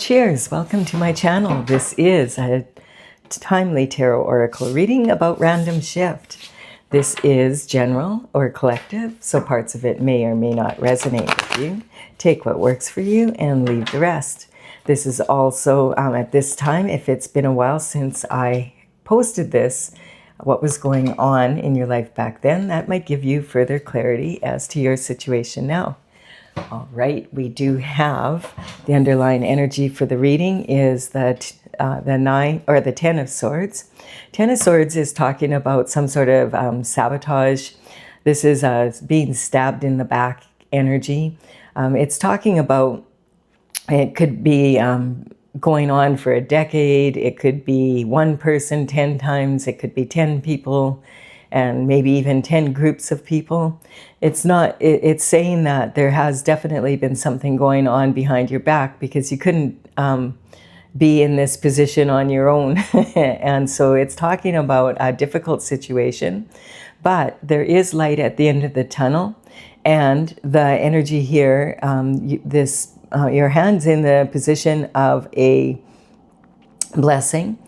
Cheers! Welcome to my channel. This is a timely tarot oracle reading about random shift. This is general or collective, so parts of it may or may not resonate with you. Take what works for you and leave the rest. This is also, at this time, if it's been a while since I posted this, what was going on in your life back then, that might give you further clarity as to your situation now. All right, we do have the underlying energy for the reading is that the 9 or the 10 of Swords. 10 of Swords is talking about some sort of sabotage. This is being stabbed in the back energy. It's talking about, it could be going on for a decade. It could be one person 10 times. It could be 10 people and maybe even 10 groups of people. It's saying that there has definitely been something going on behind your back because you couldn't be in this position on your own. And so it's talking about a difficult situation, but there is light at the end of the tunnel. And the energy here, your hand's in the position of a blessing.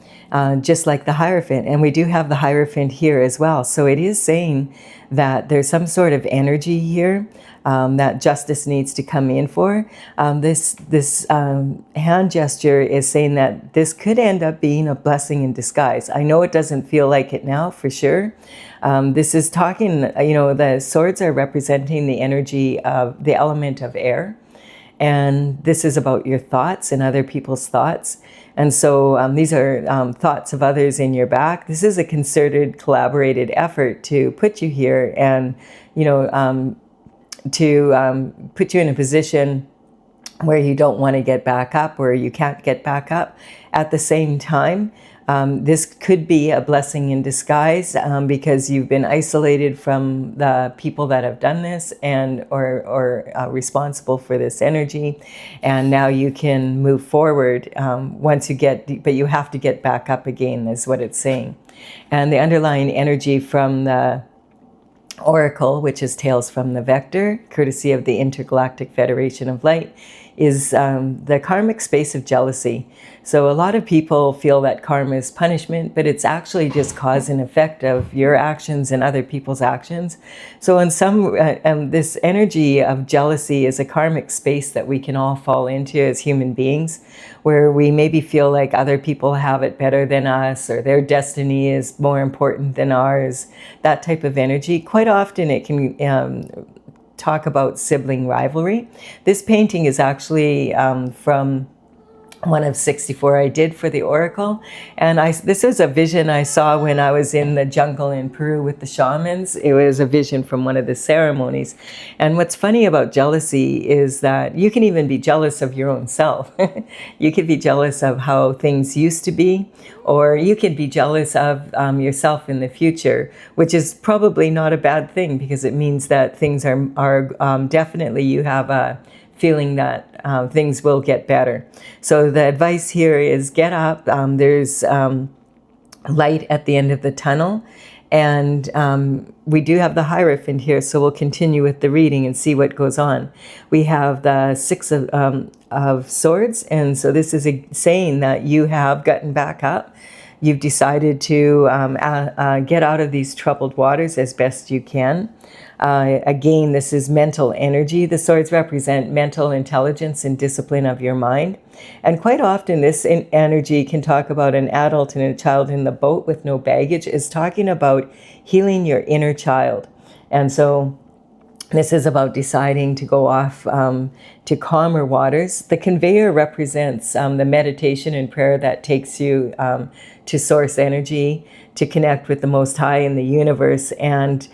Just like the Hierophant. And we do have the Hierophant here as well. So it is saying that there's some sort of energy here that justice needs to come in for. This hand gesture is saying that this could end up being a blessing in disguise. I know it doesn't feel like it now for sure. This is talking, the swords are representing the energy of the element of air. And this is about your thoughts and other people's thoughts. And so these are thoughts of others in your back. This is a concerted, collaborated effort to put you here and, to put you in a position where you don't want to get back up or you can't get back up. At the same time, this could be a blessing in disguise because you've been isolated from the people that have done this and or responsible for this energy, and now you can move forward once you but you have to get back up again, is what it's saying. And the underlying energy from the Oracle, which is Tales from the Vector, courtesy of the Intergalactic Federation of Light, is the karmic space of jealousy. So a lot of people feel that karma is punishment, but it's actually just cause and effect of your actions and other people's actions. So in this energy of jealousy is a karmic space that we can all fall into as human beings, where we maybe feel like other people have it better than us or their destiny is more important than ours, that type of energy. Quite often it can talk about sibling rivalry. This painting is actually from one of 64 I did for the Oracle. And this was a vision I saw when I was in the jungle in Peru with the shamans. It was a vision from one of the ceremonies. And what's funny about jealousy is that you can even be jealous of your own self. You could be jealous of how things used to be, or you could be jealous of yourself in the future, which is probably not a bad thing because it means that things are definitely, you have a feeling that things will get better. So the advice here is get up. There's light at the end of the tunnel. And we do have the Hierophant here, so we'll continue with the reading and see what goes on. We have the 6 of Swords, and so this is saying that you have gotten back up. You've decided to get out of these troubled waters as best you can. Again, this is mental energy. The swords represent mental intelligence and discipline of your mind. And quite often this energy can talk about an adult and a child in the boat with no baggage, is talking about healing your inner child. And so this is about deciding to go off to calmer waters. The conveyor represents the meditation and prayer that takes you to source energy, to connect with the Most High in the universe, and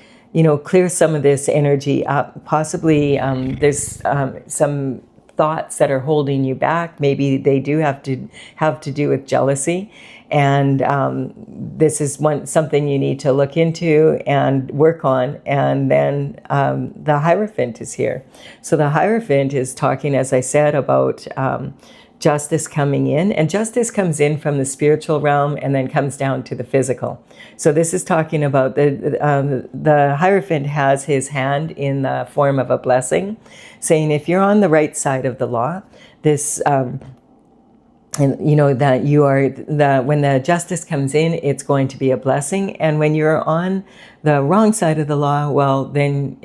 clear some of this energy up. Possibly there's some thoughts that are holding you back. Maybe they do have to do with jealousy. And this is something you need to look into and work on. And then the Hierophant is here. So the Hierophant is talking, as I said, about justice coming in, and justice comes in from the spiritual realm and then comes down to the physical. So this is talking about the Hierophant has his hand in the form of a blessing, saying if you're on the right side of the law, this And you know that you are when the justice comes in, it's going to be a blessing. And when you're on the wrong side of the law, well, then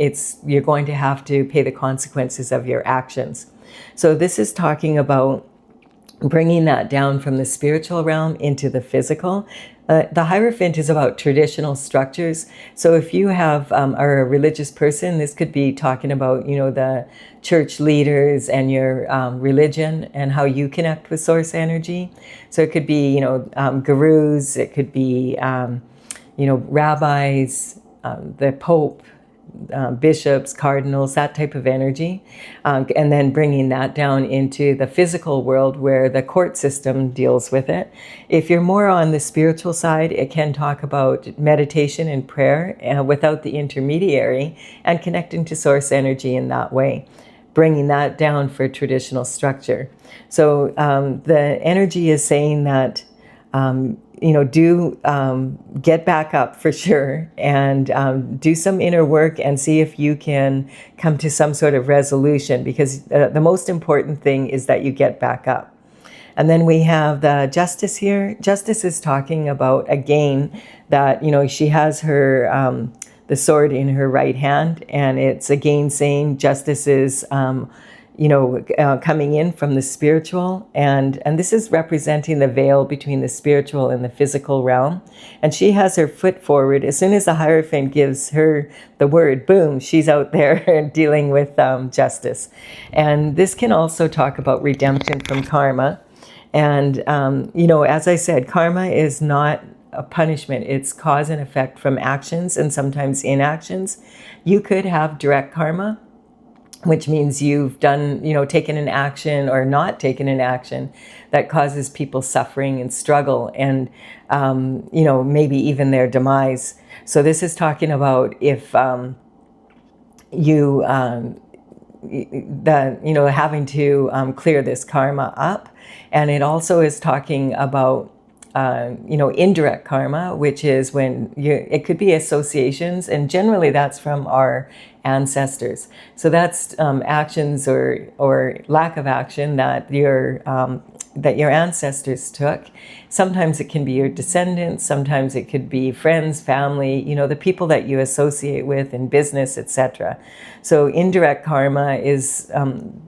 you're going to have to pay the consequences of your actions. So this is talking about bringing that down from the spiritual realm into the physical. The Hierophant is about traditional structures. So if you are a religious person, this could be talking about, you know, the church leaders and your religion and how you connect with source energy. So it could be, you know, gurus, it could be, you know, rabbis, the Pope, bishops, cardinals, that type of energy, and then bringing that down into the physical world where the court system deals with it. If you're more on the spiritual side, it can talk about meditation and prayer without the intermediary and connecting to source energy in that way, bringing that down for traditional structure. So the energy is saying that you know, do get back up for sure, and do some inner work and see if you can come to some sort of resolution, because the most important thing is that you get back up. And then we have the Justice here. Justice is talking about, again, that, you know, she has her the sword in her right hand, and it's again saying justice is you know, coming in from the spiritual, and this is representing the veil between the spiritual and the physical realm. And she has her foot forward. As soon as the Hierophant gives her the word, boom, she's out there dealing with justice. And this can also talk about redemption from karma. And, you know, as I said, karma is not a punishment. It's cause and effect from actions and sometimes inactions. You could have direct karma, which means you've done, you know, taken an action or not taken an action that causes people suffering and struggle and, you know, maybe even their demise. So this is talking about if you, you know, having to clear this karma up. And it also is talking about, you know, indirect karma, which is when it could be associations, and generally that's from our ancestors. So that's actions or lack of action that your ancestors took. Sometimes it can be your descendants, sometimes it could be friends, family, you know, the people that you associate with in business, etc. So indirect karma is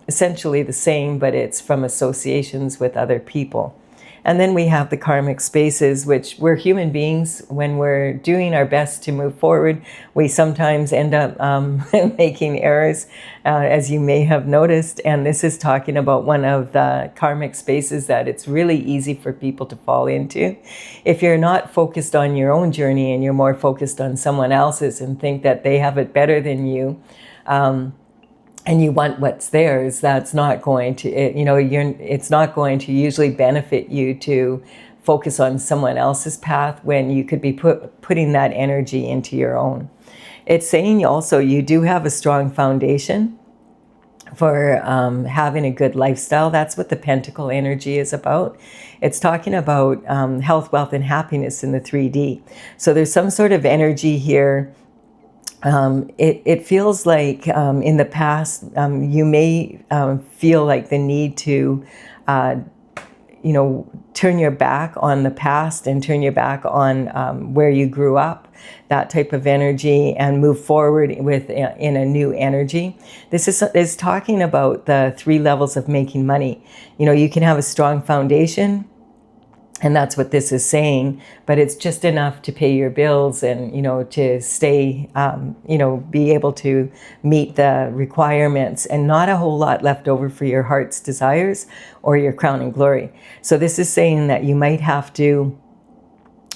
essentially the same, but it's from associations with other people. And then we have the karmic spaces, which we're human beings. When we're doing our best to move forward, we sometimes end up making errors, as you may have noticed. And this is talking about one of the karmic spaces that it's really easy for people to fall into. If you're not focused on your own journey and you're more focused on someone else's and think that they have it better than you, and you want what's theirs, that's not going to, you know, it's not going to usually benefit you to focus on someone else's path when you could be putting that energy into your own. It's saying also you do have a strong foundation for having a good lifestyle. That's what the Pentacle energy is about. It's talking about health, wealth, and happiness in the 3D. So there's some sort of energy here. It feels like in the past you may feel like the need to, you know, turn your back on the past and turn your back on where you grew up, that type of energy, and move forward with in a new energy. This is talking about the 3 levels of making money. You know, you can have a strong foundation, and that's what this is saying, but it's just enough to pay your bills and, you know, to stay, you know, be able to meet the requirements, and not a whole lot left over for your heart's desires or your crown and glory. So this is saying that you might have to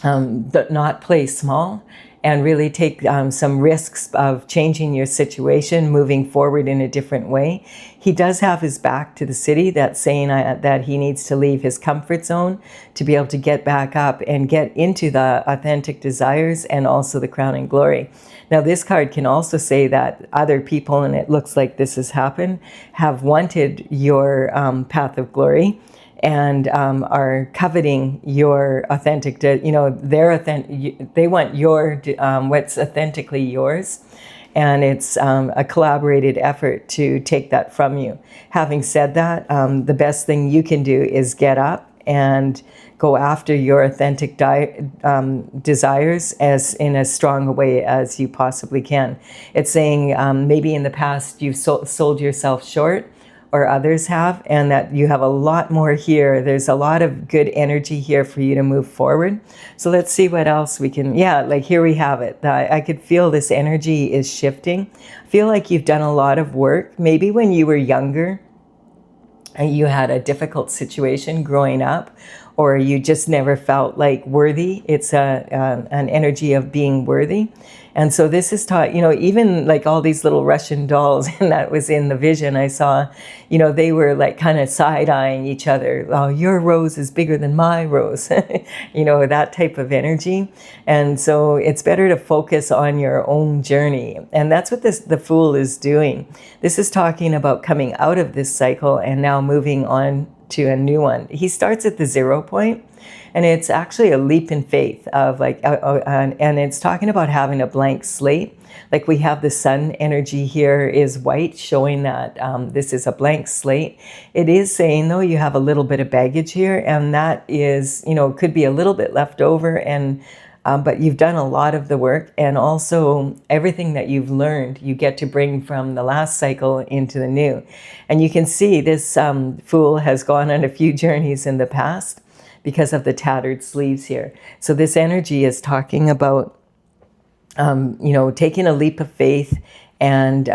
not play small and really take some risks of changing your situation, moving forward in a different way. He does have his back to the city. That's saying that he needs to leave his comfort zone to be able to get back up and get into the authentic desires and also the crown and glory. Now, this card can also say that other people, and it looks like this has happened, have wanted your path of glory and are coveting your authentic, you know, they want your, what's authentically yours. And it's a collaborated effort to take that from you. Having said that, the best thing you can do is get up and go after your authentic desires as in as strong a way as you possibly can. It's saying maybe in the past you've sold yourself short, or others have, and that you have a lot more here. There's a lot of good energy here for you to move forward. So let's see what else we can, yeah, like here we have it. I could feel this energy is shifting. I feel like you've done a lot of work. Maybe when you were younger, and you had a difficult situation growing up, or you just never felt like worthy. It's an energy of being worthy. And so this is taught, even like all these little Russian dolls, and that was in the vision I saw, they were like kind of side-eyeing each other. Oh, your rose is bigger than my rose, that type of energy. And so it's better to focus on your own journey. And that's what the Fool is doing. This is talking about coming out of this cycle and now moving on to a new one. He starts at the 0 point, and it's actually a leap in faith of and it's talking about having a blank slate. Like we have the sun energy here is white, showing that this is a blank slate. It is saying though you have a little bit of baggage here, and that is, could be a little bit left over, and but you've done a lot of the work, and also everything that you've learned you get to bring from the last cycle into the new. And you can see this Fool has gone on a few journeys in the past because of the tattered sleeves here. So this energy is talking about taking a leap of faith and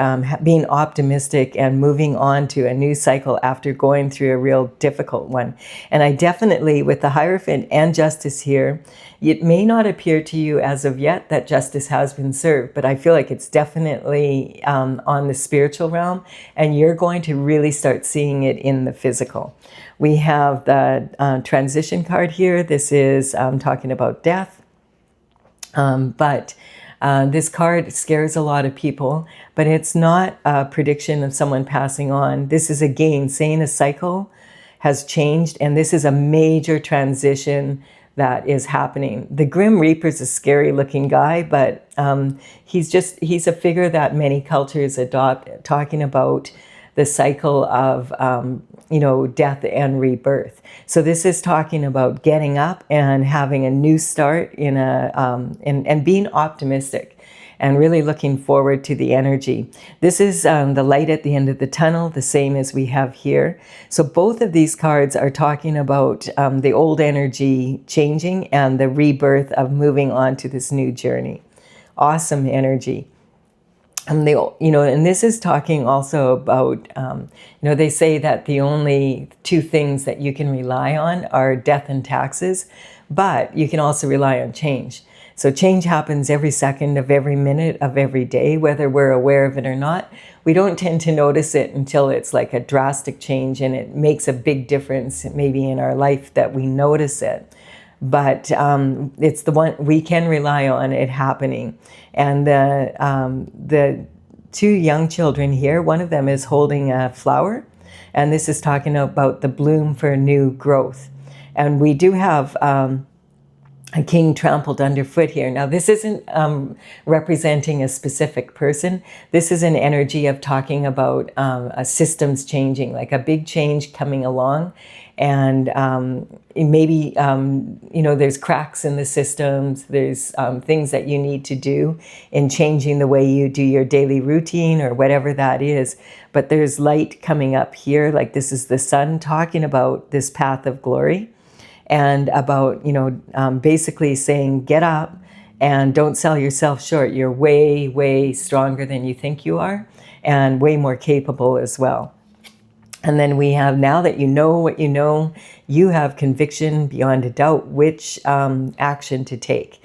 being optimistic and moving on to a new cycle after going through a real difficult one. And I definitely, with the Hierophant and Justice here, it may not appear to you as of yet that justice has been served, but I feel like it's definitely on the spiritual realm, and you're going to really start seeing it in the physical. We have the transition card here. This is talking about death, but this card scares a lot of people, but it's not a prediction of someone passing on. This is again saying a cycle has changed, and this is a major transition that is happening. The Grim Reaper is a scary looking guy, but he's a figure that many cultures adopt, talking about the cycle of death and rebirth. So this is talking about getting up and having a new start and being optimistic and really looking forward to the energy. This is the light at the end of the tunnel, the same as we have here. So both of these cards are talking about the old energy changing and the rebirth of moving on to this new journey. Awesome energy. And and this is talking also about, they say that the only two things that you can rely on are death and taxes, but you can also rely on change. So change happens every second of every minute of every day, whether we're aware of it or not. We don't tend to notice it until it's like a drastic change and it makes a big difference maybe in our life that we notice it. But it's the one we can rely on it happening. And the two young children here, one of them is holding a flower, and this is talking about the bloom for new growth. And we do have a king trampled underfoot here. Now, this isn't representing a specific person. This is an energy of talking about a systems changing, like a big change coming along. And maybe, there's cracks in the systems. There's things that you need to do in changing the way you do your daily routine or whatever that is. But there's light coming up here, like this is the sun talking about this path of glory. And about, basically saying, get up and don't sell yourself short. You're way, way stronger than you think you are, and way more capable as well. And then we have, now that you know what you have conviction beyond a doubt which action to take.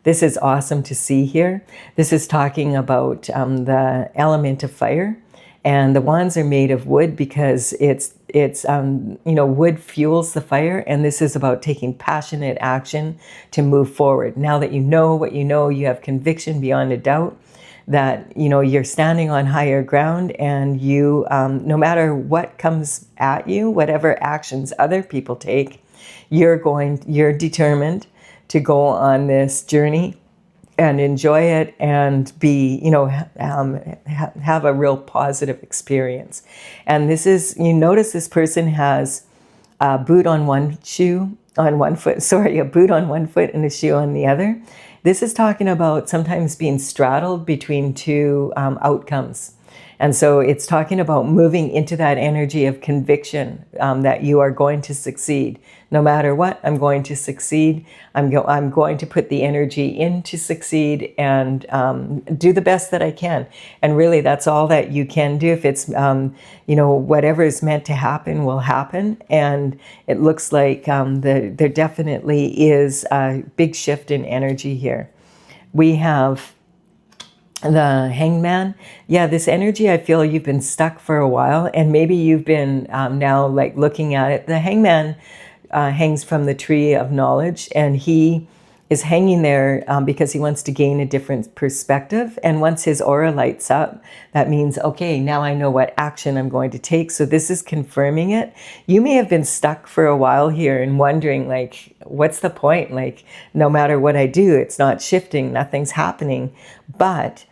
This is awesome to see here. This is talking about the element of fire. And the wands are made of wood because it's wood fuels the fire, and this is about taking passionate action to move forward. Now that you know what you have conviction beyond a doubt that you're standing on higher ground, and you no matter what comes at you, whatever actions other people take, you're determined to go on this journey and enjoy it and be, have a real positive experience. And this is, you notice this person has a boot on one shoe, on one foot, sorry, a boot on one foot and a shoe on the other. This is talking about sometimes being straddled between two outcomes. And so it's talking about moving into that energy of conviction that you are going to succeed. No matter what, I'm going to succeed. I'm going to put the energy in to succeed and do the best that I can. And really, that's all that you can do. If it's, whatever is meant to happen will happen. And it looks like there definitely is a big shift in energy here. We have the Hangman. Yeah, this energy, I feel you've been stuck for a while, and maybe you've been now like looking at it. The Hangman hangs from the tree of knowledge, and he is hanging there because he wants to gain a different perspective. And once his aura lights up, that means, okay, now I know what action I'm going to take. So this is confirming it. You may have been stuck for a while here and wondering, like, what's the point? Like, no matter what I do, it's not shifting, nothing's happening. But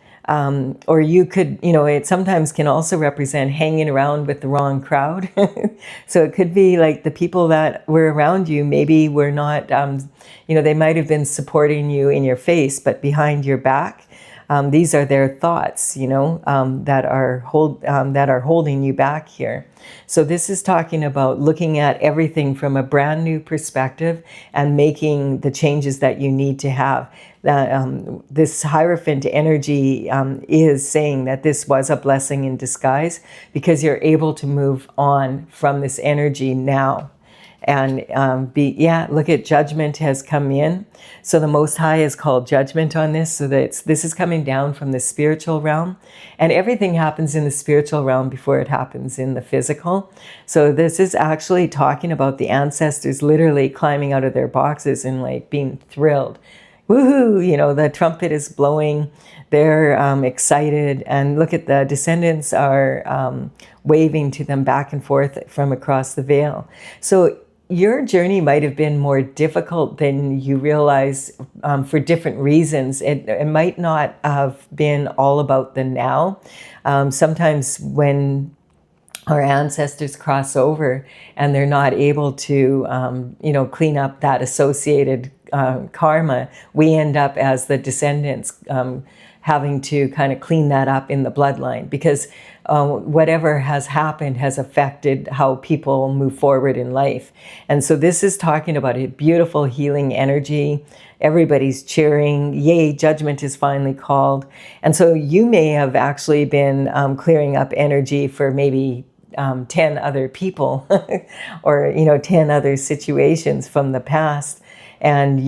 or you could, it sometimes can also represent hanging around with the wrong crowd. So it could be like the people that were around you maybe were not, they might have been supporting you in your face, but behind your back, these are their thoughts, that are holding you back here. So this is talking about looking at everything from a brand new perspective and making the changes that you need to have. This Hierophant energy is saying that this was a blessing in disguise because you're able to move on from this energy now. And look at judgment has come in. So the Most High is called judgment on this. So that this is coming down from the spiritual realm. And everything happens in the spiritual realm before it happens in the physical. So this is actually talking about the ancestors literally climbing out of their boxes and like being thrilled. Woohoo, the trumpet is blowing. They're excited. And look at the descendants are waving to them back and forth from across the veil. So your journey might have been more difficult than you realize for different reasons. It might not have been all about the now. Sometimes when our ancestors cross over and they're not able to, clean up that associated karma, we end up as the descendants having to kind of clean that up in the bloodline because whatever has happened has affected how people move forward in life. And so this is talking about a beautiful healing energy. Everybody's cheering. Yay, judgment is finally called. And so you may have actually been clearing up energy for maybe 10 other people or, 10 other situations from the past. And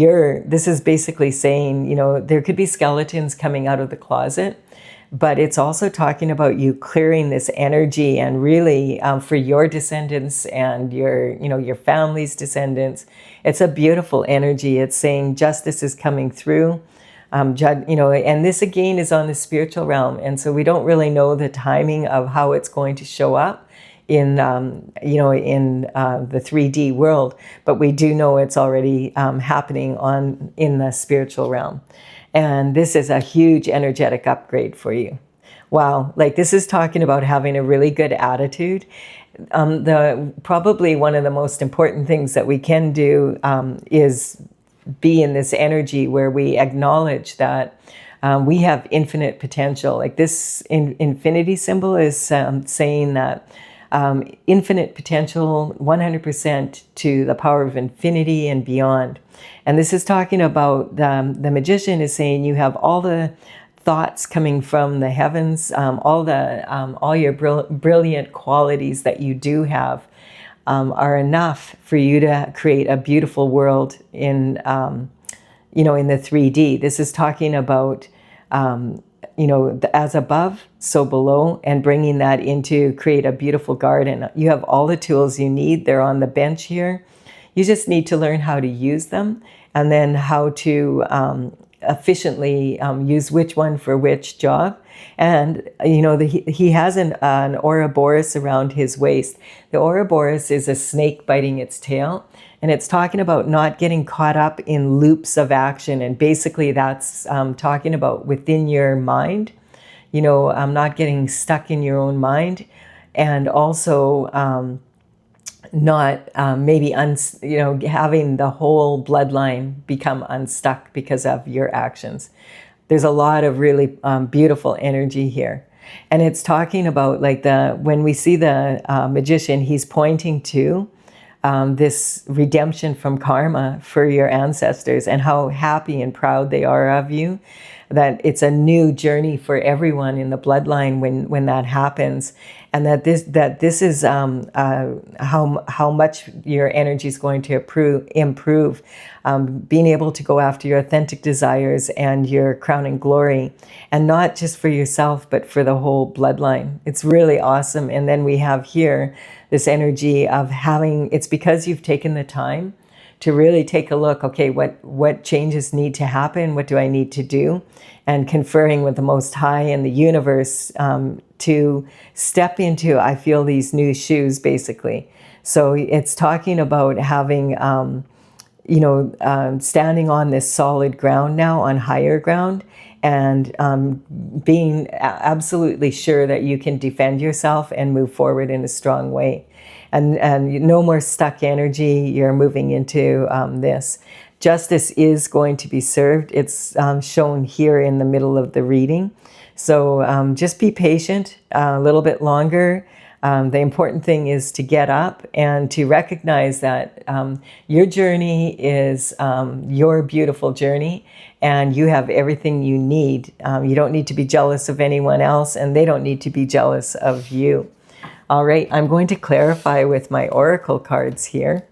this is basically saying, there could be skeletons coming out of the closet, but it's also talking about you clearing this energy and really for your descendants and your family's descendants. It's a beautiful energy. It's saying justice is coming through. And this again is on the spiritual realm. And so we don't really know the timing of how it's going to show up in the 3D world, but we do know it's already happening in the spiritual realm. And this is a huge energetic upgrade for you. Wow, like this is talking about having a really good attitude. Probably one of the most important things that we can do is be in this energy where we acknowledge that we have infinite potential. Like this infinity symbol is saying that infinite potential, 100% to the power of infinity and beyond. And this is talking about the magician is saying you have all the thoughts coming from the heavens, all your brilliant qualities that you do have are enough for you to create a beautiful world in the 3D. This is talking about as above, so below, and bringing that into create a beautiful garden. You have all the tools you need. They're on the bench here. You just need to learn how to use them and then how to efficiently use which one for which job. And, he has an Ouroboros around his waist. The Ouroboros is a snake biting its tail. And it's talking about not getting caught up in loops of action. And basically that's talking about within your mind, not getting stuck in your own mind. And also, not maybe having the whole bloodline become unstuck because of your actions. There's a lot of really beautiful energy here. And it's talking about like when we see the magician, he's pointing to this redemption from karma for your ancestors and how happy and proud they are of you. That it's a new journey for everyone in the bloodline when that happens, and that this is how much your energy is going to improve, being able to go after your authentic desires and your crowning glory, and not just for yourself but for the whole bloodline. It's really awesome. And then we have here this energy of it's because you've taken the time to really take a look, okay, what changes need to happen? What do I need to do? And conferring with the Most High and the universe to step into, I feel, these new shoes, basically. So it's talking about having, standing on this solid ground now, on higher ground, and being absolutely sure that you can defend yourself and move forward in a strong way. And no more stuck energy. You're moving into this. Justice is going to be served. It's shown here in the middle of the reading. So just be patient a little bit longer. The important thing is to get up and to recognize that your journey is your beautiful journey, and you have everything you need. You don't need to be jealous of anyone else, and they don't need to be jealous of you. All right, I'm going to clarify with my oracle cards here.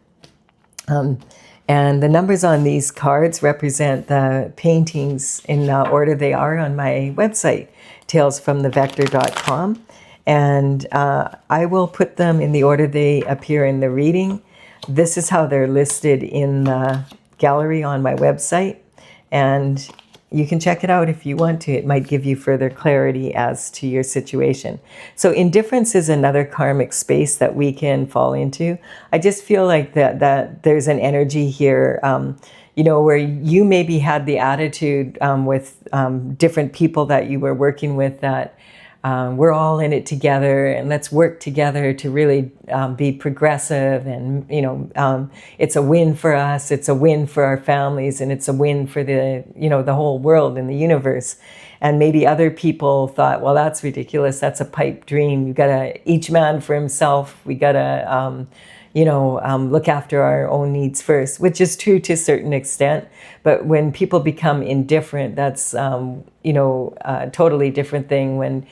And the numbers on these cards represent the paintings in the order they are on my website, talesfromthevector.com. And I will put them in the order they appear in the reading. This is how they're listed in the gallery on my website. And you can check it out if you want to. It might give you further clarity as to your situation. So indifference is another karmic space that we can fall into. I just feel like that there's an energy here, where you maybe had the attitude with different people that you were working with that we're all in it together and let's work together to really be progressive, and it's a win for us, it's a win for our families, and it's a win for the whole world and the universe. And maybe other people thought, well, that's ridiculous, that's a pipe dream, you gotta, each man for himself, we gotta look after our own needs first, which is true to a certain extent. But when people become indifferent, that's a totally different thing, when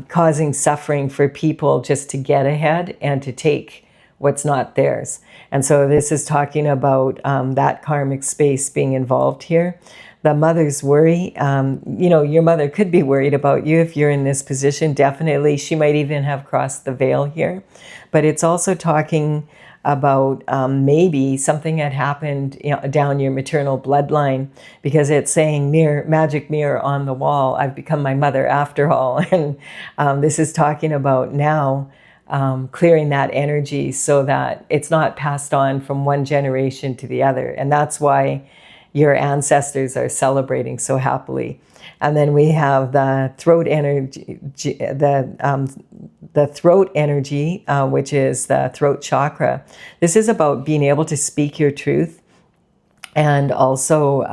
causing suffering for people just to get ahead and to take what's not theirs. And so this is talking about that karmic space being involved here. The mother's worry, your mother could be worried about you if you're in this position. Definitely, she might even have crossed the veil here. But it's also talking about maybe something had happened down your maternal bloodline, because it's saying magic mirror on the wall, I've become my mother after all. And this is talking about now clearing that energy so that it's not passed on from one generation to the other. And that's why your ancestors are celebrating so happily. And then we have the throat energy, the throat energy, which is the throat chakra. This is about being able to speak your truth, and also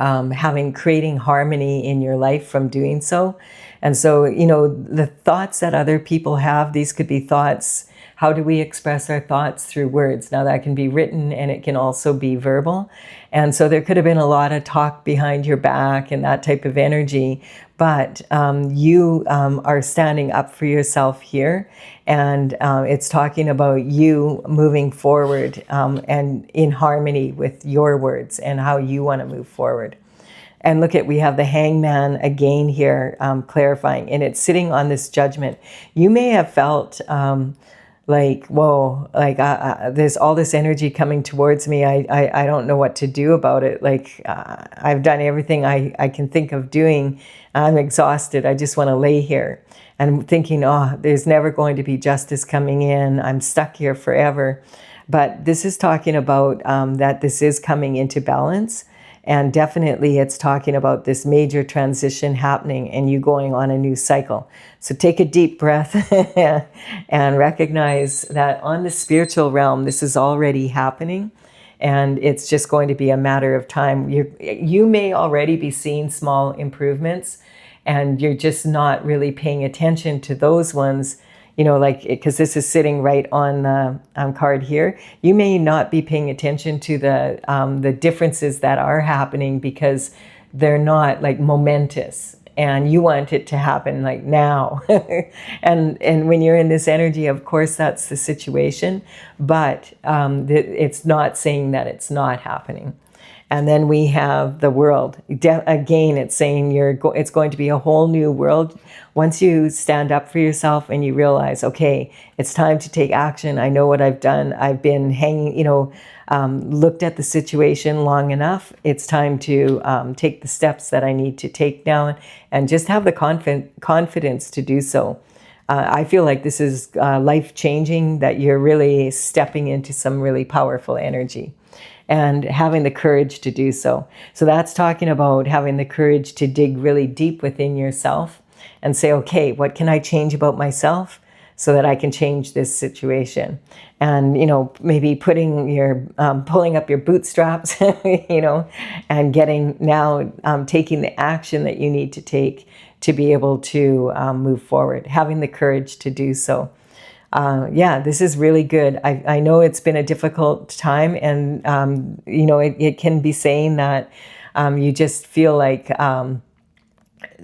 creating harmony in your life from doing so. And so, the thoughts that other people have, these could be thoughts. How do we express our thoughts? Through words. Now that can be written and it can also be verbal. And so there could have been a lot of talk behind your back and that type of energy, but you are standing up for yourself here. And it's talking about you moving forward and in harmony with your words and how you want to move forward. And we have the hangman again here, clarifying, and it's sitting on this judgment. You may have felt whoa, there's all this energy coming towards me. I don't know what to do about it. I've done everything I can think of doing. I'm exhausted. I just want to lay here. And thinking, there's never going to be justice coming in. I'm stuck here forever. But this is talking about that this is coming into balance. And definitely it's talking about this major transition happening and you going on a new cycle. So take a deep breath and recognize that on the spiritual realm, this is already happening. And it's just going to be a matter of time. You may already be seeing small improvements, and you're just not really paying attention to those ones, like, because this is sitting right on the card here. You may not be paying attention to the differences that are happening because they're not like momentous, and you want it to happen like now. and when you're in this energy, of course, that's the situation, but it's not saying that it's not happening. And then we have the world. Again, it's saying it's going to be a whole new world. Once you stand up for yourself and you realize, okay, it's time to take action. I know what I've done. I've been hanging, looked at the situation long enough. It's time to take the steps that I need to take now and just have the confidence to do so. I feel like this is life-changing, that you're really stepping into some really powerful energy and having the courage to do so. So that's talking about having the courage to dig really deep within yourself and say, okay, what can I change about myself so that I can change this situation? And, maybe pulling up your bootstraps, and taking the action that you need to take to be able to move forward, having the courage to do so. This is really good. I know it's been a difficult time, and, it can be saying that you just feel like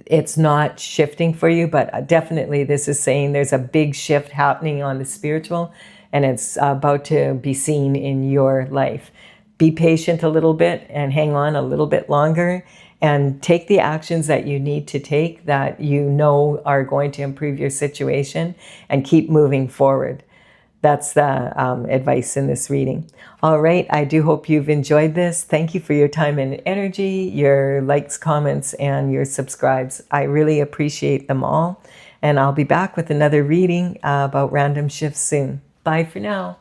it's not shifting for you, but definitely this is saying there's a big shift happening on the spiritual, and it's about to be seen in your life. Be patient a little bit and hang on a little bit longer and take the actions that you need to take that are going to improve your situation, and keep moving forward. That's the advice in this reading. All right, I do hope you've enjoyed this. Thank you for your time and energy, your likes, comments, and your subscribes. I really appreciate them all. And I'll be back with another reading about random shifts soon. Bye for now.